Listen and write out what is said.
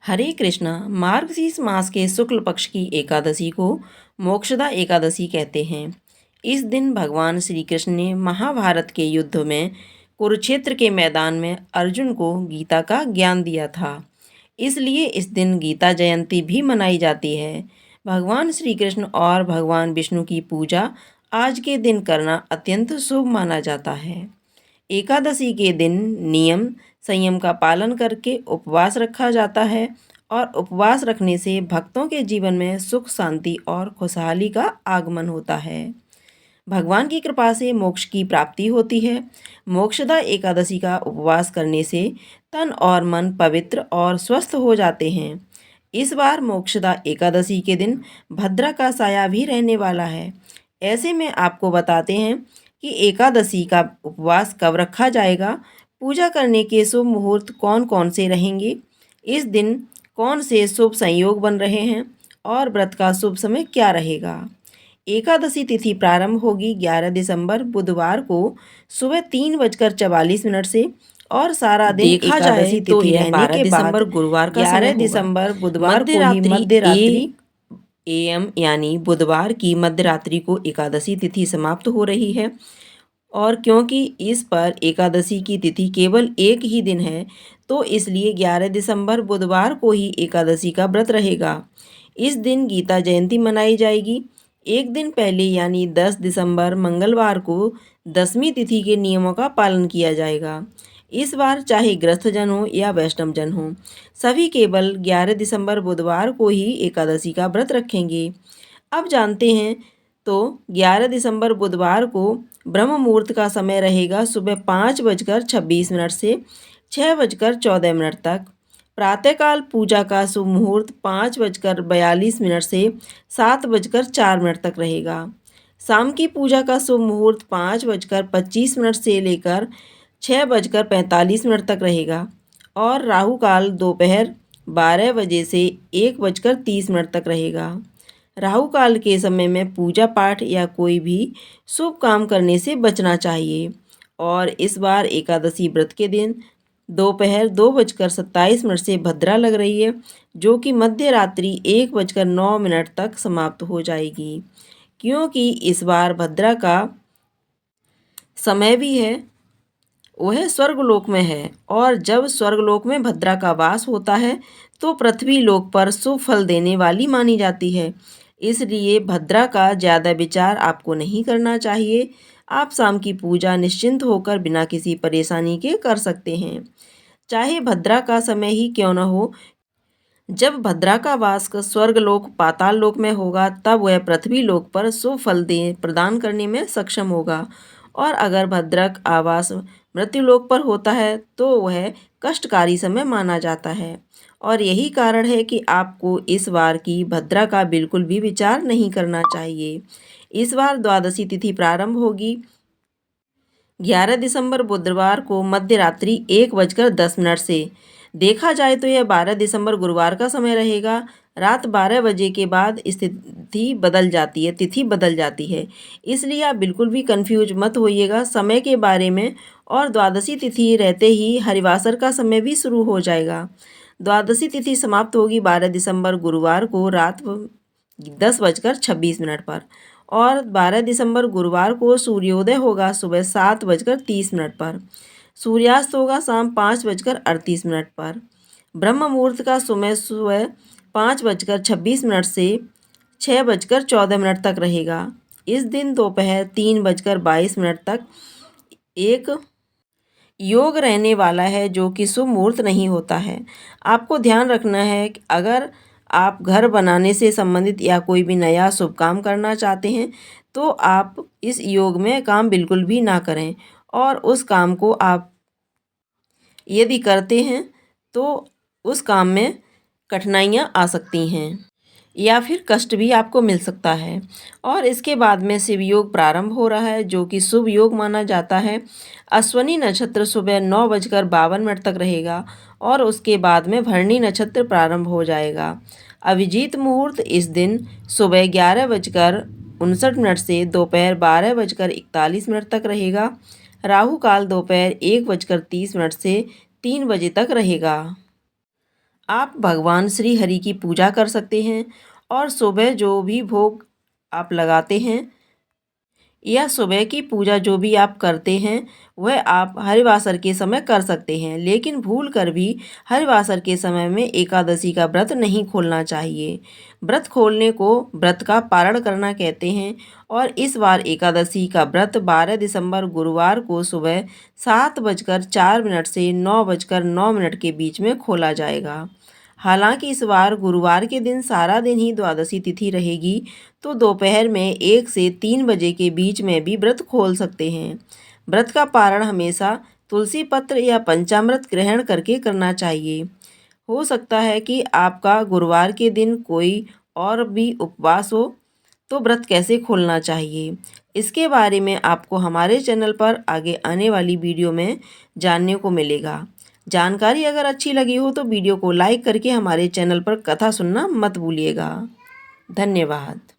हरे कृष्णा। मार्गशीर्ष मास के शुक्ल पक्ष की एकादशी को मोक्षदा एकादशी कहते हैं। इस दिन भगवान श्री कृष्ण ने महाभारत के युद्ध में कुरुक्षेत्र के मैदान में अर्जुन को गीता का ज्ञान दिया था। इसलिए इस दिन गीता जयंती भी मनाई जाती है। भगवान श्री कृष्ण और भगवान विष्णु की पूजा आज के दिन करना अत्यंत शुभ माना जाता है। एकादशी के दिन नियम संयम का पालन करके उपवास रखा जाता है और उपवास रखने से भक्तों के जीवन में सुख शांति और खुशहाली का आगमन होता है। भगवान की कृपा से मोक्ष की प्राप्ति होती है। मोक्षदा एकादशी का उपवास करने से तन और मन पवित्र और स्वस्थ हो जाते हैं। इस बार मोक्षदा एकादशी के दिन भद्रा का साया भी रहने वाला है। ऐसे में आपको बताते हैं कि एकादशी का उपवास कब रखा जाएगा, पूजा करने के शुभ मुहूर्त कौन कौन से रहेंगे, इस दिन कौन से शुभ संयोग बन रहे हैं और व्रत का शुभ समय क्या रहेगा। एकादशी तिथि प्रारंभ होगी 11 दिसंबर बुधवार को सुबह 3:44 से और सारा दिन देखा जाए एकादशी तो तिथि यह रहने 12 के दिसंबर बाद गुरुवार का 11 समय होगा। दिसंबर बुधवार को ही मध्यरात्रि AM यानी बुधवार की मध्यरात्रि को एकादशी तिथि समाप्त हो रही है। और क्योंकि इस पर एकादशी की तिथि केवल एक ही दिन है, तो इसलिए 11 दिसंबर बुधवार को ही एकादशी का व्रत रहेगा। इस दिन गीता जयंती मनाई जाएगी। एक दिन पहले यानी 10 दिसंबर मंगलवार को दशमी तिथि के नियमों का पालन किया जाएगा। इस बार चाहे गृहस्थजन हो या वैष्णवजन हो, सभी केवल 11 दिसंबर बुधवार को ही एकादशी का व्रत रखेंगे। अब जानते हैं तो 11 दिसंबर बुधवार को ब्रह्म मुहूर्त का समय रहेगा सुबह 5:26 से 6:14 तक। प्रातःकाल पूजा का शुभ मुहूर्त 5:42 से 7:04 तक रहेगा। शाम की पूजा का शुभ मुहूर्त 5:25 से लेकर 6:45 तक रहेगा और राहु काल दोपहर 12 बजे से 1:30 तक रहेगा। राहु काल के समय में पूजा पाठ या कोई भी शुभ काम करने से बचना चाहिए। और इस बार एकादशी व्रत के दिन दोपहर 2:27 से भद्रा लग रही है, जो कि मध्य रात्रि 1:09 तक समाप्त हो जाएगी। क्योंकि इस बार भद्रा का समय भी है वह स्वर्गलोक में है, और जब स्वर्गलोक में भद्रा का वास होता है तो पृथ्वी लोक पर शुभ फल देने वाली मानी जाती है। इसलिए भद्रा का ज़्यादा विचार आपको नहीं करना चाहिए। आप शाम की पूजा निश्चिंत होकर बिना किसी परेशानी के कर सकते हैं, चाहे भद्रा का समय ही क्यों न हो। जब भद्रा का वास स्वर्गलोक पाताल लोक में होगा, तब वह पृथ्वी लोक पर शुभ फल प्रदान करने में सक्षम होगा। और अगर भद्रक आवास मृत्युलोक पर होता है तो वह कष्टकारी समय माना जाता है। और यही कारण है कि आपको इस बार की भद्रा का बिल्कुल भी विचार नहीं करना चाहिए। इस बार द्वादशी तिथि प्रारंभ होगी 11 दिसंबर बुधवार को मध्य रात्रि 1:10 से। देखा जाए तो यह 12 दिसंबर गुरुवार का समय रहेगा। रात 12 बजे के बाद तिथि बदल जाती है, इसलिए आप बिल्कुल भी कंफ्यूज मत होइएगा समय के बारे में। और द्वादशी तिथि रहते ही हरिवासर का समय भी शुरू हो जाएगा। द्वादशी तिथि समाप्त होगी 12 दिसंबर गुरुवार को रात 10:26 पर, और 12 दिसंबर गुरुवार को सूर्योदय होगा सुबह 7:30 पर। सूर्यास्त होगा शाम 5:38 पर। ब्रह्म मुहूर्त का समय सुबह 5:26 से 6:14 तक रहेगा। इस दिन दोपहर 3:22 तक एक योग रहने वाला है, जो कि शुभ मुहूर्त नहीं होता है। आपको ध्यान रखना है कि अगर आप घर बनाने से संबंधित या कोई भी नया शुभ काम करना चाहते हैं तो आप इस योग में काम बिल्कुल भी ना करें। और उस काम को आप यदि करते हैं तो उस काम में कठिनाइयाँ आ सकती हैं या फिर कष्ट भी आपको मिल सकता है। और इसके बाद में शिव योग प्रारंभ हो रहा है, जो कि शुभ योग माना जाता है। अश्वनी नक्षत्र सुबह 9:52 तक रहेगा और उसके बाद में भरणी नक्षत्र प्रारंभ हो जाएगा। अभिजीत मुहूर्त इस दिन सुबह 11:59 से दोपहर 12:41 तक रहेगा। राहु काल दोपहर 1:30 से 3 बजे तक रहेगा। आप भगवान श्री हरि की पूजा कर सकते हैं और सुबह जो भी भोग आप लगाते हैं या सुबह की पूजा जो भी आप करते हैं वह आप हरिवासर के समय कर सकते हैं, लेकिन भूल कर भी हरिवासर के समय में एकादशी का व्रत नहीं खोलना चाहिए। व्रत खोलने को व्रत का पारण करना कहते हैं और इस बार एकादशी का व्रत 12 दिसंबर गुरुवार को सुबह 7:04 से 9:09 के बीच में खोला जाएगा। हालांकि इस बार गुरुवार के दिन सारा दिन ही द्वादशी तिथि रहेगी, तो दोपहर में 1 से 3 बजे के बीच में भी व्रत खोल सकते हैं। व्रत का पारण हमेशा तुलसी पत्र या पंचामृत ग्रहण करके करना चाहिए। हो सकता है कि आपका गुरुवार के दिन कोई और भी उपवास हो, तो व्रत कैसे खोलना चाहिए, इसके बारे में आपको हमारे चैनल पर आगे आने वाली वीडियो में जानने को मिलेगा। जानकारी अगर अच्छी लगी हो तो वीडियो को लाइक करके हमारे चैनल पर कथा सुनना मत भूलिएगा। धन्यवाद।